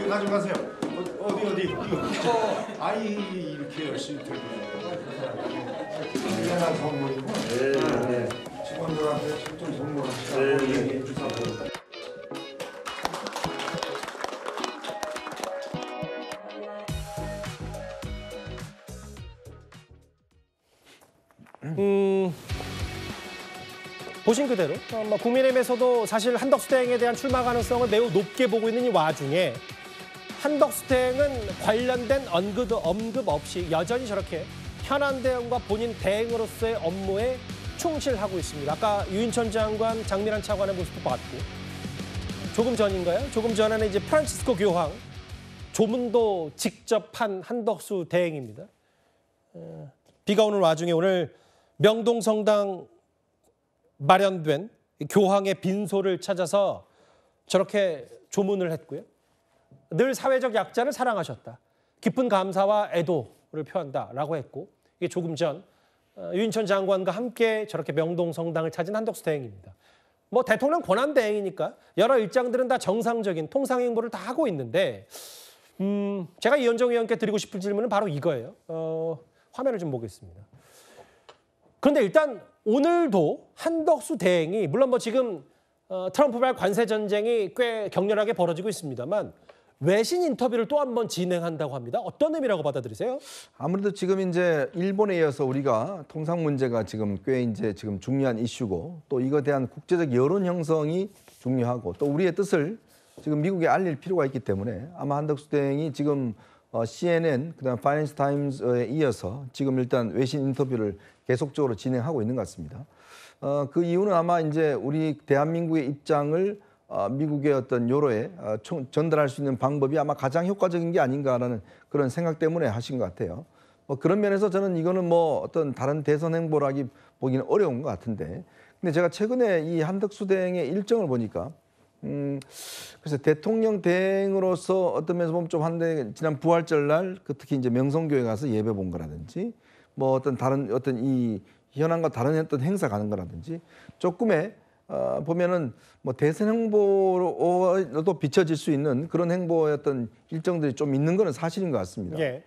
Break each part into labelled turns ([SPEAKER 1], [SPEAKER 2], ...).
[SPEAKER 1] 저기 가져가세요. 어디 이거. 아이 이렇게 열심히 들고 유명한 선물이고 네. 직원들한테 좀 선물하시라고 얘기해 주사고.
[SPEAKER 2] 보신 그대로 국민의힘에서도 사실 한덕수 대행에 대한 출마 가능성을 매우 높게 보고 있는 이 와중에 한덕수 대행은 관련된 언급 없이 여전히 저렇게 현안 대응과 본인 대행으로서의 업무에 충실하고 있습니다. 아까 유인천 장관, 장미란 차관의 모습도 봤고 조금 전인가요? 조금 전에는 이제 프란치스코 교황 조문도 직접 한 한덕수 대행입니다. 비가 오는 와중에 오늘 명동성당 마련된 교황의 빈소를 찾아서 저렇게 조문을 했고요. 늘 사회적 약자를 사랑하셨다. 깊은 감사와 애도를 표한다라고 했고 이게 조금 전 유인천 장관과 함께 저렇게 명동성당을 찾은 한덕수 대행입니다. 뭐 대통령 권한 대행이니까 여러 일장들은 다 정상적인 통상 행보를 다 하고 있는데 제가 이현정 의원께 드리고 싶은 질문은 바로 이거예요. 화면을 좀 보겠습니다. 그런데 일단 오늘도 한덕수 대행이 물론 뭐 지금 트럼프발 관세 전쟁이 꽤 격렬하게 벌어지고 있습니다만 외신 인터뷰를 또 한 번 진행한다고 합니다. 어떤 의미라고 받아들이세요?
[SPEAKER 3] 아무래도 지금 이제 일본에 이어서 우리가 통상 문제가 지금 꽤 이제 지금 중요한 이슈고 또 이거에 대한 국제적 여론 형성이 중요하고 또 우리의 뜻을 지금 미국에 알릴 필요가 있기 때문에 아마 한덕수 대행이 지금 CNN 그다음 파이낸스 타임즈에 이어서 지금 일단 외신 인터뷰를 계속적으로 진행하고 있는 것 같습니다. 그 이유는 아마 이제 우리 대한민국의 입장을 미국의 어떤 여로에 전달할 수 있는 방법이 아마 가장 효과적인 게 아닌가라는 그런 생각 때문에 하신 것 같아요. 그런 면에서 저는 이거는 뭐 어떤 다른 대선 행보라기 보기는 어려운 것 같은데, 근데 제가 최근에 이 한덕수 대행의 일정을 보니까 그래서 대통령 대행으로서 어떤 면에서 보면 좀 한데 지난 부활절날 그 특히 이제 명성교회 가서 예배 본 거라든지 뭐 어떤 다른 어떤 이 현안과 다른 어떤 행사 가는 거라든지 조금의 보면은 뭐 대선 행보로도 비춰질 수 있는 그런 행보의 어떤 일정들이 좀 있는 거는 사실인 것 같습니다.
[SPEAKER 2] 예.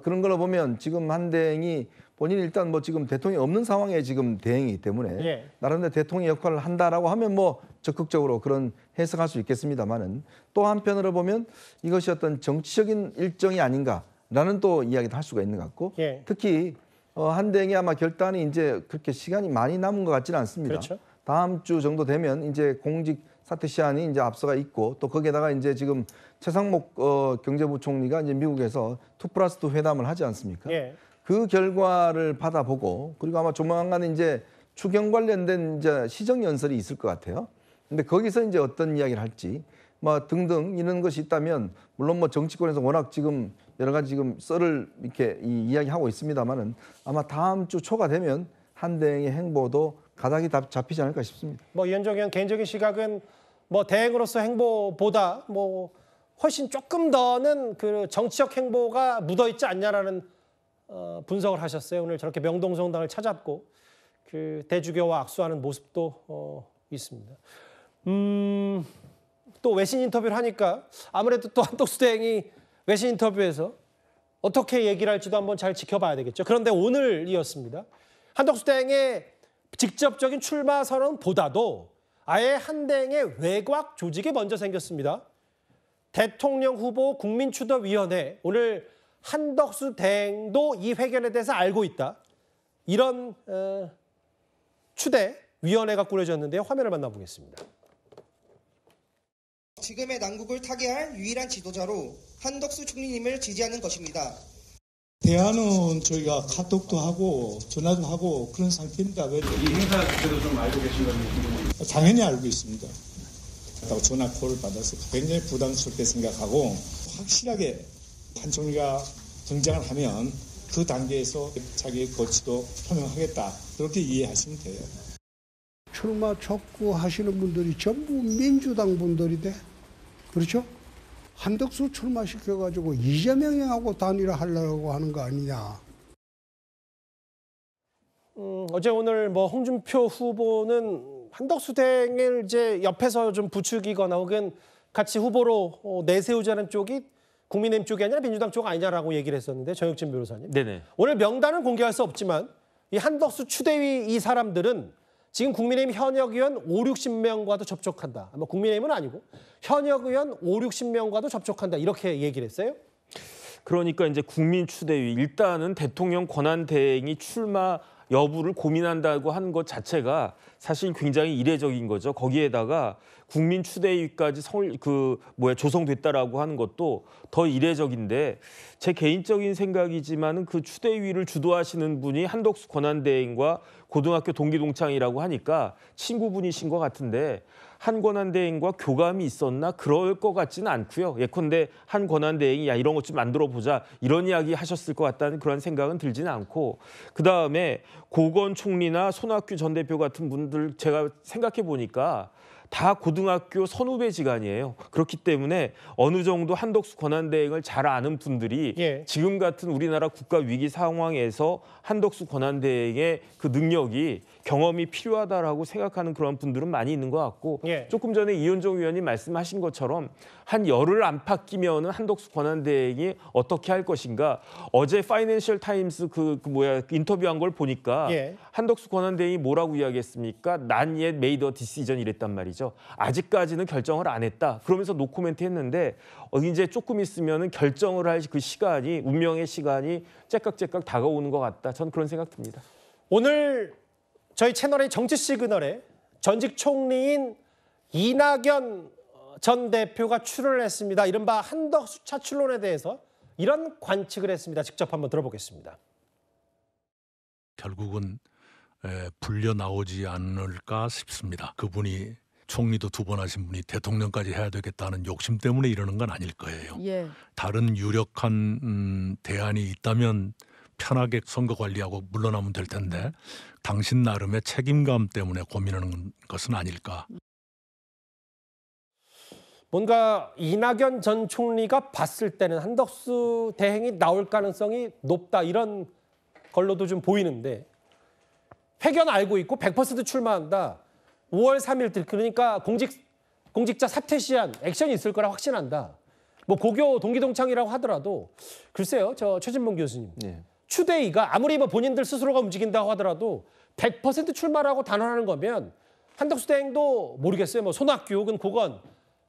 [SPEAKER 3] 그런 걸로 보면 지금 한 대행이 본인이 일단 뭐 지금 대통령이 없는 상황에 지금 대행이기 때문에
[SPEAKER 2] 예.
[SPEAKER 3] 나름대로 대통령 역할을 한다라고 하면 뭐 적극적으로 그런 해석할 수 있겠습니다만은 또 한편으로 보면 이것이 어떤 정치적인 일정이 아닌가라는 또 이야기도 할 수가 있는 것 같고
[SPEAKER 2] 예.
[SPEAKER 3] 특히 한 대행이 아마 결단이 이제 그렇게 시간이 많이 남은 것 같지는 않습니다.
[SPEAKER 2] 그렇죠.
[SPEAKER 3] 다음 주 정도 되면 이제 공직 사퇴 시한이 이제 앞서가 있고 또 거기에다가 이제 지금 최상목 경제부총리가 이제 미국에서 2+2 회담을 하지 않습니까?
[SPEAKER 2] 예.
[SPEAKER 3] 그 결과를 받아보고 그리고 아마 조만간 이제 추경 관련된 이제 시정 연설이 있을 것 같아요. 근데 거기서 이제 어떤 이야기를 할지 뭐 등등 이런 것이 있다면 물론 뭐 정치권에서 워낙 지금 여러 가지 지금 썰을 이렇게 이야기하고 있습니다만은 아마 다음 주 초가 되면 한 대행의 행보도 가닥이 잡히지 않을까 싶습니다.
[SPEAKER 2] 뭐 이현정 의원 개인적인 시각은 뭐 대행으로서 행보보다 뭐 훨씬 조금 더는 그 정치적 행보가 묻어 있지 않냐라는 분석을 하셨어요. 오늘 저렇게 명동성당을 찾았고 그 대주교와 악수하는 모습도 있습니다. 또 외신 인터뷰를 하니까 아무래도 또 한덕수 대행이 외신 인터뷰에서 어떻게 얘기를 할지도 한번 잘 지켜봐야 되겠죠. 그런데 오늘이었습니다. 한덕수 대행의 직접적인 출마 선언보다도 아예 한 대행의 외곽 조직이 먼저 생겼습니다. 대통령 후보 국민추도위원회, 오늘 한덕수 대행도 이 회견에 대해서 알고 있다. 이런 추대 위원회가 꾸려졌는데요. 화면을 만나보겠습니다.
[SPEAKER 4] 지금의 난국을 타개할 유일한 지도자로 한덕수 총리님을 지지하는 것입니다.
[SPEAKER 5] 대화는 저희가 카톡도 하고 전화도 하고 그런 상태입니다. 왜?
[SPEAKER 1] 이 행사 자체도 좀 알고 계신 건지.
[SPEAKER 5] 당연히 알고 있습니다. 전화 콜을 받아서 굉장히 부담스럽게 생각하고 확실하게 한 총리가 등장을 하면 그 단계에서 자기의 거취도 표명하겠다. 그렇게 이해하시면 돼요.
[SPEAKER 6] 출마 촉구하시는 분들이 전부 민주당 분들인데 그렇죠? 한덕수 출마시켜가지고 이재명하고 단일화하려고 하는 거 아니냐.
[SPEAKER 2] 어제 오늘 뭐 홍준표 후보는 한덕수 대행을 이제 옆에서 좀 부추기거나 혹은 같이 후보로 내세우자는 쪽이 국민의힘 쪽이 아니라 민주당 쪽 아니냐라고 얘기를 했었는데 정혁진 변호사님.
[SPEAKER 7] 네네.
[SPEAKER 2] 오늘 명단은 공개할 수 없지만 이 한덕수 추대위 이 사람들은 지금 국민의힘 현역 의원 5, 60명과도 접촉한다. 뭐 국민의힘은 아니고 현역 의원 5, 60명과도 접촉한다. 이렇게 얘기를 했어요.
[SPEAKER 7] 그러니까 이제 국민추대위 일단은 대통령 권한대행이 출마 여부를 고민한다고 한 것 자체가 사실 굉장히 이례적인 거죠. 거기에다가 국민추대위까지 조성됐다라고 하는 것도 더 이례적인데 제 개인적인 생각이지만은 그 추대위를 주도하시는 분이 한덕수 권한대행과 고등학교 동기동창이라고 하니까 친구분이신 것 같은데 한 권한대행과 교감이 있었나 그럴 것 같지는 않고요. 예컨대 한 권한대행이 야 이런 것 좀 만들어 보자 이런 이야기 하셨을 것 같다는 그런 생각은 들지는 않고 그다음에 고건 총리나 손학규 전 대표 같은 분들 제가 생각해 보니까 다 고등학교 선후배지간이에요. 그렇기 때문에 어느 정도 한덕수 권한대행을 잘 아는 분들이 지금 같은 우리나라 국가 위기 상황에서 한덕수 권한대행의 그 능력이 경험이 필요하다라고 생각하는 그런 분들은 많이 있는 것 같고 조금 전에 이현종 의원님 말씀하신 것처럼 한 열흘 안팎이면은 한덕수 권한대행이 어떻게 할 것인가 어제 파이낸셜 타임스 인터뷰한 걸 보니까 한덕수 권한대행이 뭐라고 이야기했습니까? Not yet made a decision 이랬단 말이죠. 아직까지는 결정을 안 했다. 그러면서 노코멘트 했는데 이제 조금 있으면은 결정을 할 그 시간이 운명의 시간이 째깍째깍 다가오는 것 같다. 전 그런 생각 듭니다.
[SPEAKER 2] 오늘 저희 채널의 정치 시그널에 전직 총리인 이낙연 전 대표가 출연을 했습니다. 이른바 한덕수 차출론에 대해서 이런 관측을 했습니다. 직접 한번 들어보겠습니다.
[SPEAKER 8] 결국은 불려 나오지 않을까 싶습니다. 그분이 총리도 2번 하신 분이 대통령까지 해야 되겠다는 욕심 때문에 이러는 건 아닐 거예요. 다른 유력한 대안이 있다면 편하게 선거 관리하고 물러나면 될 텐데 당신 나름의 책임감 때문에 고민하는 것은 아닐까.
[SPEAKER 2] 뭔가 이낙연 전 총리가 봤을 때는 한덕수 대행이 나올 가능성이 높다 이런 걸로도 좀 보이는데 회견 알고 있고 100% 출마한다. 5월 3일 그러니까 공직자 사퇴 시한 액션이 있을 거라 확신한다. 뭐 고교 동기동창이라고 하더라도 글쎄요. 저 최진봉 교수님. 추대위가 아무리 뭐 본인들 스스로가 움직인다고 하더라도 100% 출마라고 단언하는 거면 한덕수 대행도 모르겠어요. 뭐 손학규 혹은 고건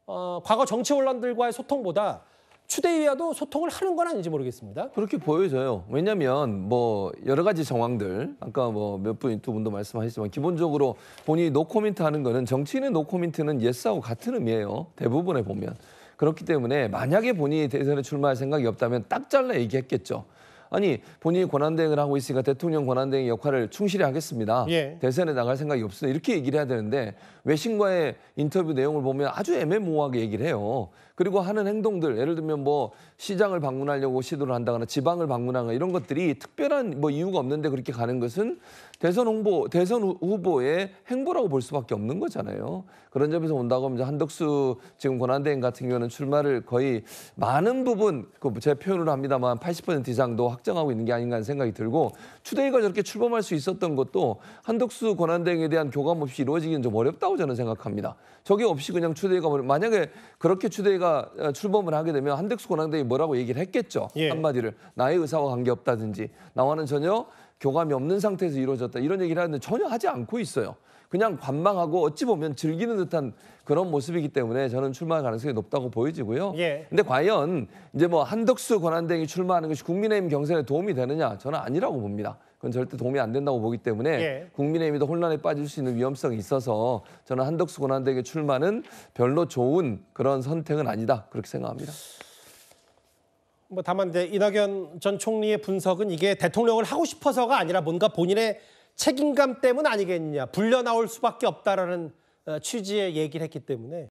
[SPEAKER 2] 과거 정치 언론들과의 소통보다 추대위와도 소통을 하는 건 아닌지 모르겠습니다.
[SPEAKER 3] 그렇게 보여져요. 왜냐하면 뭐 여러 가지 정황들 아까 뭐 두 분도 말씀하셨지만 기본적으로 본인이 노코멘트 하는 거는 정치인의 노코멘트는 예스하고 같은 의미예요. 대부분에 보면. 그렇기 때문에 만약에 본인이 대선에 출마할 생각이 없다면 딱 잘라 얘기했겠죠. 아니 본인이 권한대행을 하고 있으니까 대통령 권한대행 역할을 충실히 하겠습니다. 대선에 나갈 생각이 없어요. 이렇게 얘기를 해야 되는데 외신과의 인터뷰 내용을 보면 아주 애매모호하게 얘기를 해요. 그리고 하는 행동들 예를 들면 뭐 시장을 방문하려고 시도를 한다거나 지방을 방문하거나 이런 것들이 특별한 뭐 이유가 없는데 그렇게 가는 것은 대선 후보의 행보라고 볼 수밖에 없는 거잖아요. 그런 점에서 본다고 하면 한덕수 지금 권한대행 같은 경우는 출마를 거의 많은 부분 제 표현으로 합니다만 80% 이상도 확정하고 있는 게 아닌가 하는 생각이 들고 추대위가 저렇게 출범할 수 있었던 것도 한덕수 권한대행에 대한 교감 없이 이루어지기는 좀 어렵다고 저는 생각합니다. 저게 없이 그냥 추대위가 만약에 그렇게 추대위가 출범을 하게 되면 한덕수 권한대행이 뭐라고 얘기를 했겠죠. 한마디를 나의 의사와 관계없다든지 나와는 전혀 교감이 없는 상태에서 이루어졌다 이런 얘기를 하는데 전혀 하지 않고 있어요. 그냥 관망하고 어찌 보면 즐기는 듯한 그런 모습이기 때문에 저는 출마 가능성이 높다고 보여지고요. 근데 과연 이제 뭐 한덕수 권한대행이 출마하는 것이 국민의힘 경선에 도움이 되느냐 저는 아니라고 봅니다. 그건 절대 도움이 안 된다고 보기 때문에 국민의힘이 더 혼란에 빠질 수 있는 위험성이 있어서 저는 한덕수 권한대행의 출마는 별로 좋은 그런 선택은 아니다 그렇게 생각합니다.
[SPEAKER 2] 뭐 다만 이제 이낙연 전 총리의 분석은 이게 대통령을 하고 싶어서가 아니라 뭔가 본인의 책임감 때문 아니겠느냐. 불려 나올 수밖에 없다라는 취지의 얘기를 했기 때문에